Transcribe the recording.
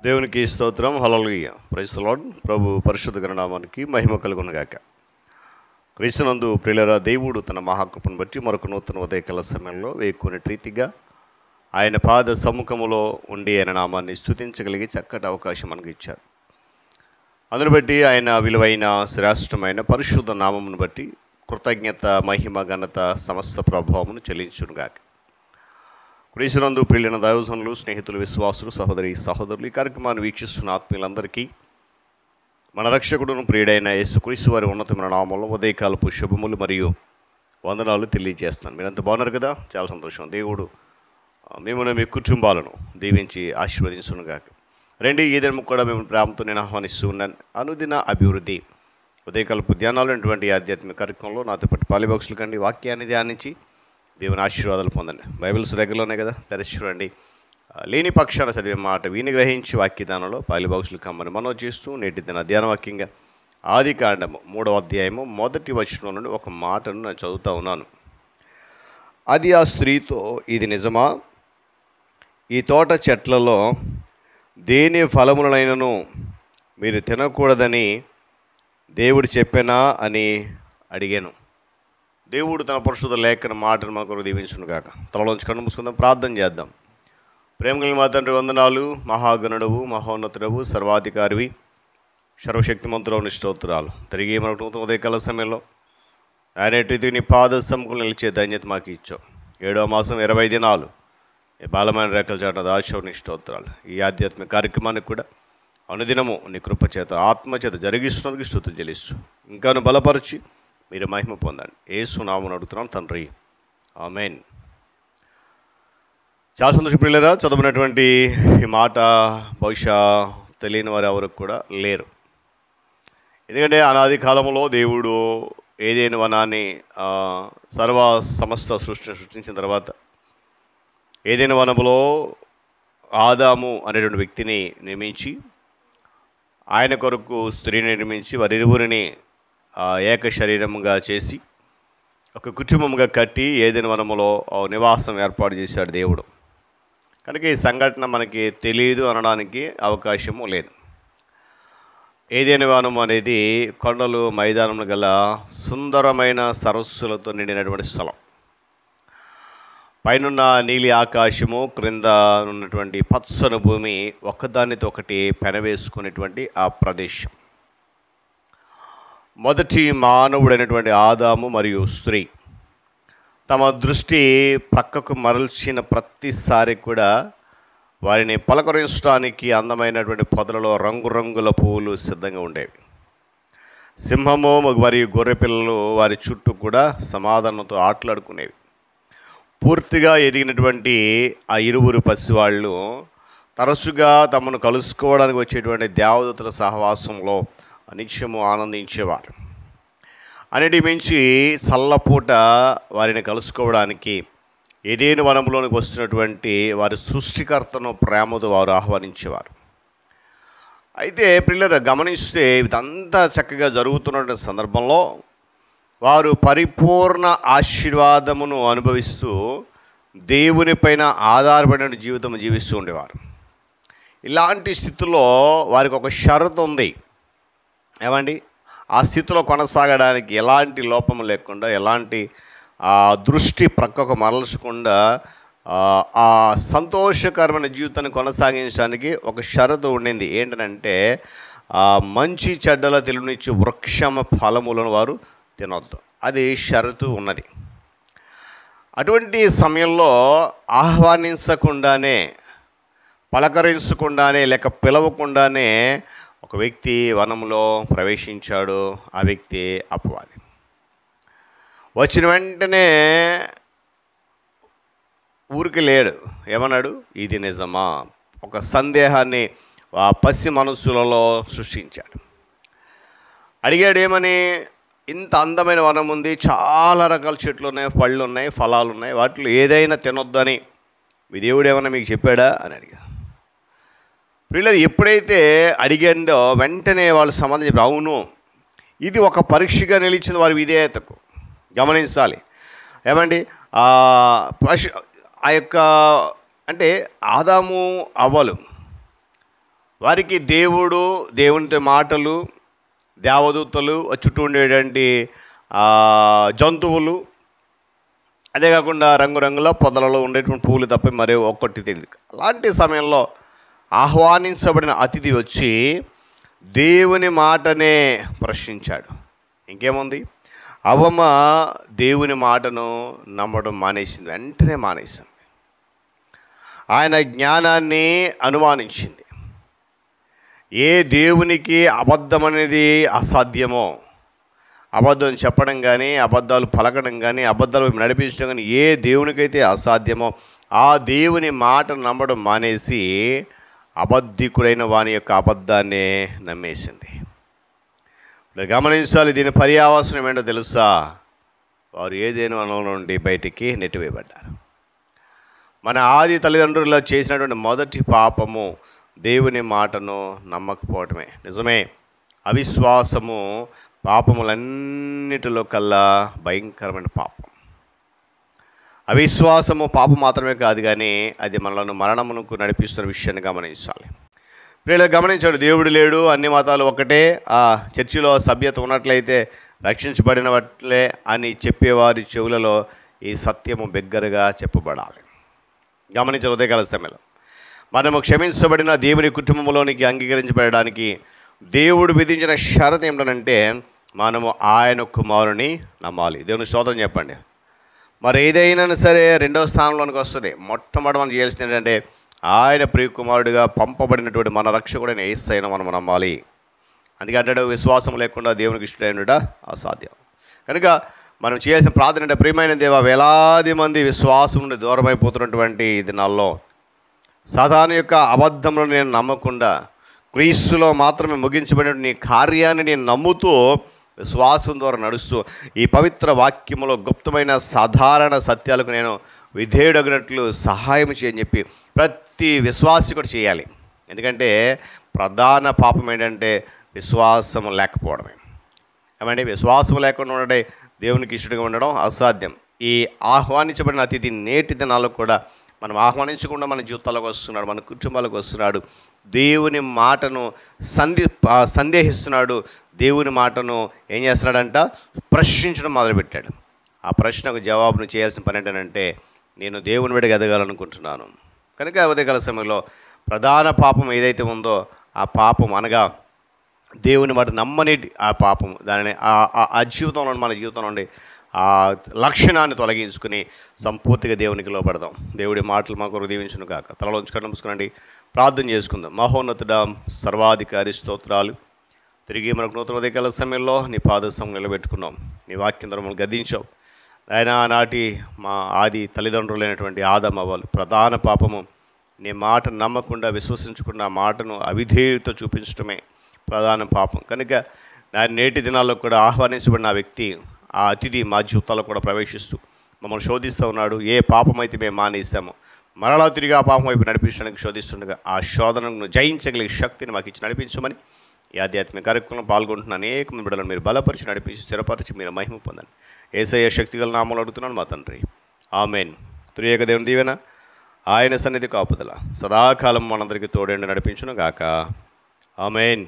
దేవునికి స్తోత్రం. Hallelujah. Praise the Lord. ప్రభు పరిశుద్ధ నామానికి మహిమ కలుగును గాక. క్రీస్తునందు ప్రియులారా, దేవుడు తన మహాకృపను బట్టి మరొక నూతన ఉదయకాల సమయంలో వేకునే రీతిగా ఆయన పాద సముఖములో ఉండి ఆయన నామాన్ని స్తుతించగలిగి చక్కటి అవకాశం మనకు ఇచ్చారు. అందును బట్టి ఆయన విలువైన శ్రేష్టమైన పరిశుద్ధ నామమును బట్టి కృతజ్ఞత, మహిమ, ఘనత, సమస్త ప్రభావమును చెల్లించును గాక. క్రీస్తునందు ప్రియులైన దైవజనులు, స్నేహితులు, విశ్వాసులు, సహోదరులు, ఈ కార్యక్రమాన్ని వీక్షిస్తున్న ఆత్మీయులందరికీ మన రక్షకుడును ప్రియుడైన యేసుక్రీస్తు వారి ఉన్నతమైన నామంలో ఉదయకాలపు శుభములు మరియు వందనాలు తెలియజేస్తాను. మీరంతా బాగున్నారు కదా? చాలా సంతోషం. దేవుడు మిమ్మల్ని, మీ కుటుంబాలను దీవించి ఆశీర్వదించును గాక. రండి, ఈ దినం కూడా మేము ప్రేమతో నేను ఆహ్వానిస్తూ ఉన్నాను. అనుదిన అభివృద్ధి ఉదయకాలపు ధ్యానాలు అటువంటి ఆధ్యాత్మిక కార్యక్రమంలో నాతో పాటు పాలిబాక్సులు కండి వాక్యాన్ని ధ్యానించి దేవుని ఆశీర్వాదాలు పొందండి. బైబిల్స్ దగ్గరలోనే కదా, తెరచి చూడండి. లేని పక్షాన చదివే మాట వీని గ్రహించి వాక్యదానంలో పాలిబాక్సులు కమ్మని మనవి చేస్తూ నేటి దిన ధ్యాన వాక్యంగా ఆదికాండము 3వ అధ్యాయము 1వ వచనం నుండి ఒక మాటను నేను చదువుతూ ఉన్నాను. అది ఆ స్త్రీతో, ఇది నిజమా? ఈ తోట చెట్లలో దేని ఫలములనైనను మీరు తినకూడదని దేవుడు చెప్పానా అని అడిగాను. దేవుడు తన పరిశుద్ధ లేఖన మాటను మన కొరకు దీవించును గాక. తలలోంచి కన్ను మూసుకుందాం, ప్రార్థన చేద్దాం. ప్రేమ కలిగిన మా తండ్రి, వందనాలు. మహాగణుడవు, మహోన్నతుడవు, సర్వాధికారివి, సర్వశక్తిమంతుడవు, స్తోత్రాలు. తిరిగి మనకు నూతన ఉదయకాల సమయంలో ఆయన నీ పాద సముఖంలో నిలిచే ధన్యత మాకు ఇచ్చావు. 7వ మాసం 20 దినాలు ఈ బాలమైన రేఖల చాట దాచావు, స్తోత్రాలు. ఈ ఆధ్యాత్మిక కార్యక్రమానికి కూడా అనుదినము నీ కృపచేత, ఆత్మచేత జరిగిస్తున్నందుకు స్తుతులు చెల్లిస్తూ ఇంకాను బలపరిచి మీరు మహిమ పొందండి. యేసు నామమున అడుగుతున్నాను తండ్రి, ఆమేన్. చాలా సంతోషం ప్రియులారా. చదువుకున్నటువంటి ఈ మాట బహుశా తెలియని వారు ఎవరు కూడా లేరు. ఎందుకంటే అనాది కాలంలో దేవుడు ఏదైనా వనాన్ని సమస్త సృష్టించిన తర్వాత ఏదైనా వనములో ఆదాము అనేటువంటి వ్యక్తిని నియమించి ఆయన కొరకు స్త్రీని నిర్మించి వారిరువురిని ఏక శరీరముగా చేసి ఒక కుటుంబముగా కట్టి ఏదైనా వనములో నివాసం ఏర్పాటు చేశాడు దేవుడు. కనుక ఈ సంఘటన మనకి తెలియదు అనడానికి అవకాశము లేదు. ఏదైనా వనం అనేది కొండలు, మైదానములు గల సుందరమైన సరస్సులతో నిండినటువంటి స్థలం. పైనున్న నీలి ఆకాశము, క్రింద ఉన్నటువంటి పచ్చని భూమి ఒకదానితో ఒకటి పెనవేసుకునేటువంటి ఆ ప్రదేశం. మొదటి మానవుడైనటువంటి ఆదాము మరియు స్త్రీ తమ దృష్టి ప్రక్కకు మరల్చిన ప్రతిసారి కూడా వారిని పలకరించడానికి అందమైనటువంటి పొదలలో రంగురంగుల పువ్వులు సిద్ధంగా ఉండేవి. సింహము మరియు గొర్రె పిల్లలు వారి చుట్టూ కూడా సమాధానంతో ఆటలాడుకునేవి. పూర్తిగా ఎదిగినటువంటి ఆ ఇరువురు పసివాళ్ళు తరచుగా తమను కలుసుకోవడానికి వచ్చేటువంటి దేవదూతల సహవాసంలో నిత్యము ఆనందించేవారు. అన్నిటి మించి చల్లపూట వారిని కలుసుకోవడానికి ఏదైనా వనంలోనికి వస్తున్నటువంటి వారి సృష్టికర్తను ప్రేమతో వారు ఆహ్వానించేవారు. అయితే పిల్లలు గమనిస్తే ఇదంతా చక్కగా జరుగుతున్న సందర్భంలో వారు పరిపూర్ణ ఆశీర్వాదమును అనుభవిస్తూ దేవుని పైన ఆధారపడిన జీవితం జీవిస్తూ ఉండేవారు. ఇలాంటి స్థితిలో వారికి ఒక షరతు ఉంది. ఏమండి? ఆ స్థితిలో కొనసాగడానికి ఎలాంటి లోపం లేకుండా, ఎలాంటి దృష్టి ప్రక్కకు మరల్చకుండా ఆ సంతోషకరమైన జీవితాన్ని కొనసాగించడానికి ఒక షరతు ఉండింది. ఏంటంటే మంచి చెడ్డల తెలివినిచ్చు వృక్షమ ఫలములను వారు తినొద్దు. అది షరతు ఉన్నది. అటువంటి సమయంలో ఆహ్వానించకుండానే, పలకరించకుండానే, లేక పిలవకుండానే ఒక వ్యక్తి వనంలో ప్రవేశించాడు. ఆ వ్యక్తి అపవాది. వచ్చిన వెంటనే ఊరికి లేడు. ఏమన్నాడు? ఇది నిజమా? ఒక సందేహాన్ని ఆ పసి మనస్సులలో సృష్టించాడు. అడిగాడు ఏమని? ఇంత అందమైన వనం ఉంది, చాలా రకాల చెట్లు ఉన్నాయి, పళ్ళు ఉన్నాయి, ఫలాలు ఉన్నాయి, వాటిలో ఏదైనా తినొద్దని మీ దేవుడు ఏమన్నా మీకు చెప్పాడా అని అడిగాడు. వీళ్ళు ఎప్పుడైతే అడిగాడో వెంటనే వాళ్ళు సమాధానం చెప్పారు, అవును, ఇది ఒక పరీక్షగా నిలిచింది వారి విధేయతకు. గమనించాలి. ఏమండి? ఆ యొక్క అంటే ఆదాము అవ్వలు వారికి దేవుడు, దేవునితో మాటలు, దేవదూతలు, చుట్టూ ఉండేటువంటి జంతువులు, అదే కాకుండా రంగురంగుల పొదలలో ఉండేటువంటి పూలు తప్ప మరే ఒక్కటి తెలియదు. అలాంటి సమయంలో ఆహ్వానించబడిన అతిథి వచ్చి దేవుని మాటనే ప్రశ్నించాడు. ఇంకేముంది, అవ్వమ్మ దేవుని మాటను నమ్మడం మానేసింది, వెంటనే మానేసింది. ఆయన జ్ఞానాన్ని అనుమానించింది. ఏ దేవునికి అబద్ధం అనేది అసాధ్యమో, అబద్ధం చెప్పడం కానీ, అబద్ధాలు పలకడం కానీ, అబద్ధాలు నడిపించడం కానీ ఏ దేవునికైతే అసాధ్యమో ఆ దేవుని మాటను నమ్మడం మానేసి అబద్ధికుడైన వాని యొక్క అబద్ధాన్నే నమ్మేసింది. గమనించాలి, దీని పర్యావసనం ఏంటో తెలుసా? వారు ఏదేను వనంలో నుండి బయటికి నెట్టివేయబడ్డారు. మన ఆది తల్లిదండ్రులు చేసినటువంటి మొదటి పాపము దేవుని మాటను నమ్మకపోవటమే. నిజమే, అవిశ్వాసము పాపములన్నిటిలో కల్లా భయంకరమైన పాపం. అవిశ్వాసము పాపం మాత్రమే కాదు, కానీ అది మనలను మరణమునకు నడిపిస్తున్న విషయాన్ని గమనించాలి. ప్రియులు గమనించాడు, దేవుడు లేడు, అన్ని మతాలు ఒకటే, ఆ చర్చిలో సభ్యత ఉన్నట్లయితే రక్షించబడినట్లే అని చెప్పేవారి చెవులలో ఈ సత్యము బిగ్గరగా చెప్పబడాలి. గమనించారు, ఉదయకాల సమయంలో మనము క్షమించబడిన దేవుని కుటుంబంలోనికి అంగీకరించబడడానికి దేవుడు విధించిన షరతు ఏమిటంటే మనము ఆయన కుమారుని నమ్మాలి. దేవుని స్తోత్రం చెప్పండి. మరి ఏదైనా సరే రెండవ స్థానంలోనికి వస్తుంది. మొట్టమొదటి మనం చేయాల్సింది ఏంటంటే ఆయన ప్రియకుమారుడిగా పంపబడినటువంటి మన రక్షకుడైన యేసయ్యను మనం నమ్మాలి. అందుకే అంటాడు, విశ్వాసం లేకుండా దేవునికి ఇష్టడైనట అసాధ్యం. కనుక మనం చేయాల్సిన ప్రార్థన అంటే, ప్రియమైన దేవా, వేలాది మంది విశ్వాసం నుండి దూరం అయిపోతున్నటువంటి ఈ దినాల్లో సాతాను యొక్క అబద్ధంలో నేను నమ్మకుండా క్రీస్తులో మాత్రమే ముగించబడిన నీ కార్యాన్ని నేను నమ్ముతూ విశ్వాసం ద్వారా నడుస్తూ ఈ పవిత్ర వాక్యములో గుప్తమైన సాధారణ సత్యాలకు నేను విధేయుడగినట్లు సహాయం చేయని చెప్పి ప్రతి విశ్వాసి కూడా చేయాలి. ఎందుకంటే ప్రధాన పాపం ఏంటంటే విశ్వాసం లేకపోవడమే. ఏమంటే విశ్వాసం లేకుండా ఉండడే దేవునికి ఇష్టడుగా ఉండడం అసాధ్యం. ఈ ఆహ్వానించబడిన అతిథి నేటి దినాల్లో కూడా మనం ఆహ్వానించకుండా మన జీవితాలకు వస్తున్నాడు, మన కుటుంబాలకు వస్తున్నాడు. దేవుని మాటను సందేహిస్తున్నాడు. దేవుని మాటను ఏం చేస్తున్నాడంట? ప్రశ్నించడం మొదలుపెట్టాడు. ఆ ప్రశ్నకు జవాబును చేయాల్సిన పని ఏంటంటే, నేను దేవుని విడిగా ఎదగాలనుకుంటున్నాను. కనుక ఉదయకాల సమయంలో ప్రధాన పాపం ఏదైతే ఉందో ఆ పాపం అనగా దేవుని మాట నమ్మని ఆ పాపం, దానిని ఆ జీవితంలో మన జీవితంలో ఉండి ఆ లక్షణాన్ని తొలగించుకుని సంపూర్తిగా దేవునికి లోపడదాం. దేవుడి మాటలు మాకు దీవించును కాక. తలలో ఉంచుకొని నమస్కారండి, ప్రార్థన చేసుకుందాం. మహోన్నతుడా, సర్వాధికారి స్తోత్రాలు. తిరిగి మనకు నూతన ఉదయకాల సమయంలో నీ పాదసం నిలబెట్టుకున్నాం. నీ వాక్యం ద్వారా మనం గద్దించావు ఆయన. ఆనాటి మా ఆది తల్లిదండ్రులైనటువంటి ఆదమవ్వలు ప్రధాన పాపము నీ మాట నమ్మకుండా విశ్వసించకుండా మాటను అవిధేయత చూపించడమే ప్రధాన పాపం. కనుక నేటి దినాల్లో కూడా ఆహ్వానించబడిన ఆ వ్యక్తి, ఆ అతిథి మా జీవితాల్లో కూడా ప్రవేశిస్తూ మమ్మల్ని శోధిస్తూ ఉన్నాడు. ఏ పాపం అయితే మేము మానేసామో మరలా తిరిగి ఆ పాపం వైపు నడిపించడానికి శోధిస్తుండగా ఆ శోధనను జయించగలిగే శక్తిని మాకు ఇచ్చి నడిపించమని ఈ ఆధ్యాత్మిక కార్యక్రమంలో పాల్గొంటున్న అనేక మంది బిడ్డలను మీరు బలపరిచి నడిపించి స్థిరపరిచి మీరు మహిమ పొందండి. యేసయ్య శక్తిగల నామములో అడుగుతున్నాను మా తండ్రి, ఆమేన్. త్రియేక దేవుని దీవెన, ఆయన సన్నిధి కాపుదల సదాకాలం మనందరికీ తోడేండి నడిపించును గాక. ఆమేన్.